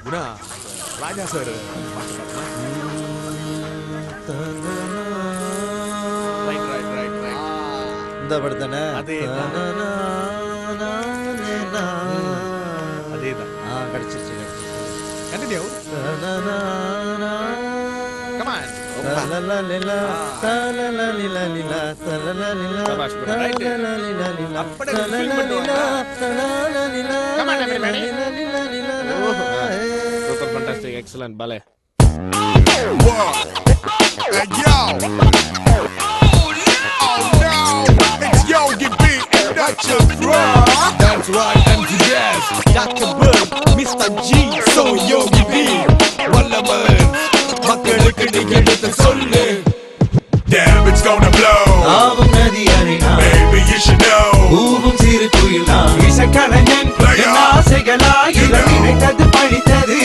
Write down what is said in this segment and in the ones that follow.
குணா ராஜா sir பாட்டு பாட்டுமா இந்த படத்தானே அதேதான் கிடைச்சிருச்சு continue come on super fantastic excellent ballet Hey yo! Oh no! It's Yogi B and that's your bro! that's right MTS Dr. Bird Mr. G so Yogi B வல்லவன் மக்களுக்கு நீ எடுத்து சொல்லு Damn, it's gonna blow! ஆவும் நதி அணினா Baby, you should know! ஊவும் சிறு குயில் நான் இசைக்கலைஞன் என் ஆசைகளாயிரம் நினைத்தது பழித்தது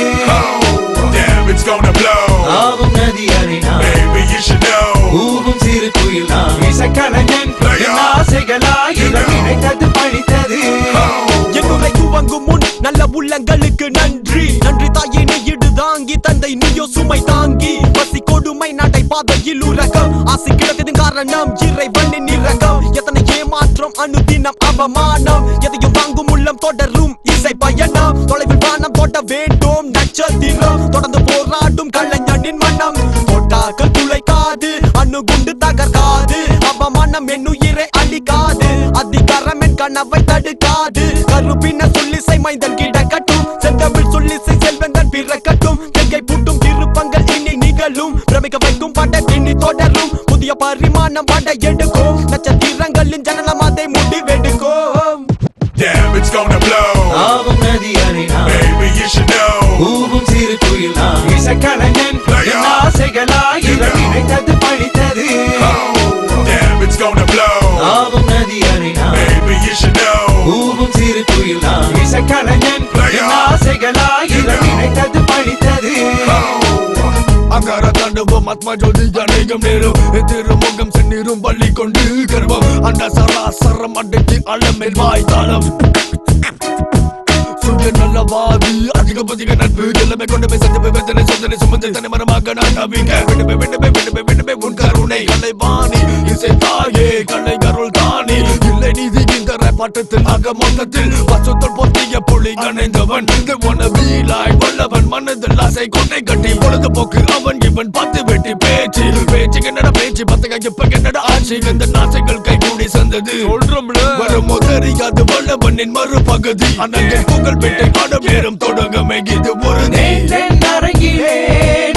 Damn, it's gonna blow! ஆவும் நதி அணினா Baby, you should know! ஊவும் சிறு குயில் நான் இசைக்கலைஞன் என் ஆசைகளாயிரம் நினைத்தது பழித்தது என்னுரை துவங்கும் முன் நல்ல உள்ளங்களுக்கு நன்றி நன்றி தாயே நீ இடு தாங்கி தந்தை நீயோ சுமை தாங்கி பசி கொடுமை நடை பாதையில் உலகம் ஆசை கிடத்தது காரணம் இறைவனின் இரக்கம் எத்தனை ஏமாற்றம் அனுதினம் அவமானம் எதையும் வாங்கும் உள்ளம் தொடரும் இசை பயணம் தொலைவில் வானம் தொட்ட வேண்டும் நட்சத்திரம் தொடர்ந்து போராடும் கலைஞனின் மனம் தொட்டாக்கள் துளைக்காது அணுகுண்டு தகர்க்காது அவமானம் என் உயிரை அழிக்காது அதிகாரம் என் கனவை தடுக்காது கருப்பின சொல்லிசை மைந்தன் கிடக்கட்டும் செந்தமிழ் சொல்லிசை செல்வந்தன் பிறக்கட்டும் கெங்கை பூட்டும் திருப்பங்கள் இனி நிகழும் பிரமிக்க வைக்கும் பட இனி தொடரும் புதிய பரிமாணம் பட எடுக்கும் நட்சத்திரங்களின் ஜனனம் அதை முடிவெடுக்கும் Damn, it's gonna blow! ஆவும் நதி அணினா Baby, you should know! ஊவும் சிறு குயில் நான் இசைக்கலைஞன் என் ஆசைகளாயிரம் நினைத்தது பழித்தது Damn, it's gonna blow! ஆவும் நதி அணினா Baby, you should know! ஊவும் சிறு குயில் நான் இசைக்கலைஞன் என் ஆசைகளாயிரம் நினைத்தது பழித்தது அங்கார தாண்டவம் ஆத்மா ஜோதி அநேகம் நேரம் திருமுகம் செந்நீரும் பள்ளி கொண்டு கர்வம் அந்த சராசரம் அடக்கி அளமேல் வாய்த்தாளம் சுய நல்லவாதி அதிக பதிக நட்பு எல்லாமே கொண்டு போய் சந்திப்பு வேதனை சோதனை சுமந்து தனி மரமாக நான் நம்பிங்க விடுமே உன் கருணை கலைவாணி இசை தாயே கலை கருள் தானி இல்லை நீதி இந்த பாட்டத்தில் ஆக மொத்தத்தில் பசுத்தல் பொத்திய புலி கணைந்தவன் வீலாய் வல்லவன் மனதில் ஆசை கொண்டை கட்டி பொழுதுபோக்கு அவன் இவன் பத்து வெட்டி பேச்சு என்னடா பேச்சு பத்தக இப்ப என்னடா ஆட்சி இந்த நாசைகள் கை கூடி சந்தது வருமோ தெரியாது வல்லவனின் மறுபகுதி அண்ணன் புகழ் பெட்டை பாடம் நேரம் தொடங்கமே இது ஒரு அரங்கிலே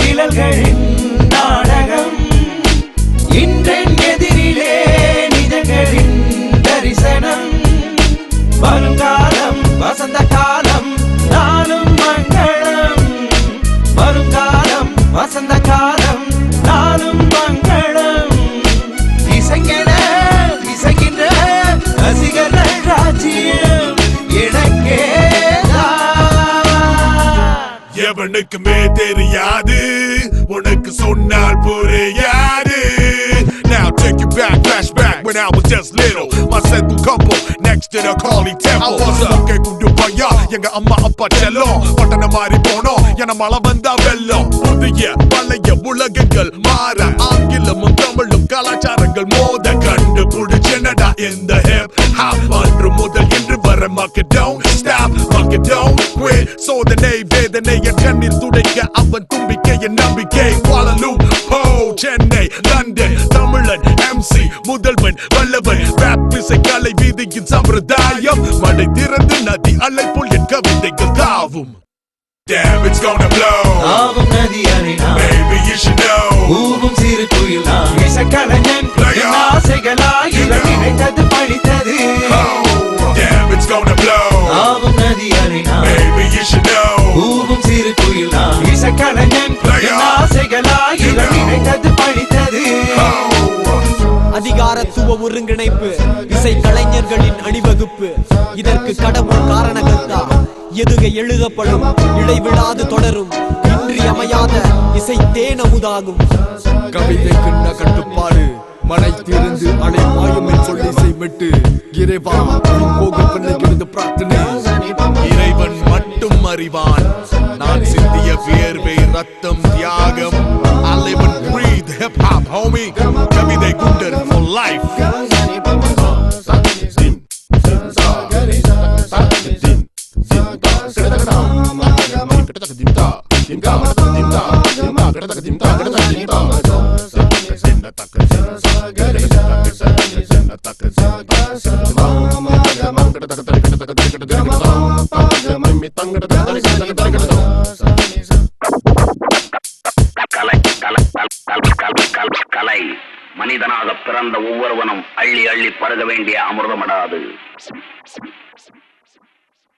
நிழல்களின் நாடகம் இன்றென் எதிரிலே நிஜங்களின் தரிசனம் வருங்காலம் வசந்த காலம் நாளும் மங்களம் வருங்காலம் வசந்த காலம் நாளும் மங்களம் இசைங்கின்ற ரசிகர்கள் ராஜ்யம் எவனுக்குமே தெரியாது உனக்கு சொன்னால் புரியாது Now take you back, flashback when I was just little My central couple next to the Kali temple I was a kundu paya எங்க அம்மா அப்பா செல்லம் பட்டண மாறி போனோம் என மழை வந்தா வெள்ளம் புதிய பழைய உலகங்கள் மாற ஆங்கிலமும் தமிழும் கலாச்சாரங்கள் மோத கண்டு புடிச்சனடா இந்த ஹிப் ஹாப் அன்று முதல் இன்று வர மக்கள் don't stop மக்கள் don't quit சோதனை வேதனை என் கண்ணீர் துடைக்க அவன் தும்பிக்கை என் நம்பிக்கை Kuala Lumpur சென்னை லண்டன் தமிழன் MC முதல்வன் வல்லவன் rap இசை கலை வீதியின் சம்பிரதாயம் மழை திறந்து நதி அலை போல் என் கவிதைகள் தாவும் Damn, it's gonna blow! ஆவும் நதி அணினா Baby, you should know! ஊவும் சிறு குயில் நான் இசைக்கலைஞன் என் ஆசைகளாயிரம் நினைத்தது பழித்தது Damn, it's gonna blow! ஆவும் நதி அணினா Baby, you should know! ஊவும் சிறு குயில் நான் இசைக்கலைஞன் என் ஆசைகளாயிரம் நினைத்தது பழித்தது அதிகாரத்துவ ஒருங்கிணைப்பு இசை கலைஞர்களின் அணிவகுப்பு இதற்கு கடவுள் காரணகர்த்தா எதுகை எழுதப்படும் இடைவிடாது தொடரும் இன்றியமையாத இசை தேனமுதாகும் கவிதைக்கு கட்டுப்பாடு மனை திறந்து அலை மாயமை சொல்லி செய்மெட்டு இறைவா போக பிள்ளைகிறது பிரார்த்தனை இறைவன் மட்டும் அறிவான் நான் சிந்திய வியர்வை ரத்தம் தியாகம் I live and breathe hip hop homie கவிதை குண்டர் for life கலை மனிதனாக பிறந்த ஒவ்வொருவனும் அள்ளி அள்ளி பருக வேண்டிய அமிர்தமடாது.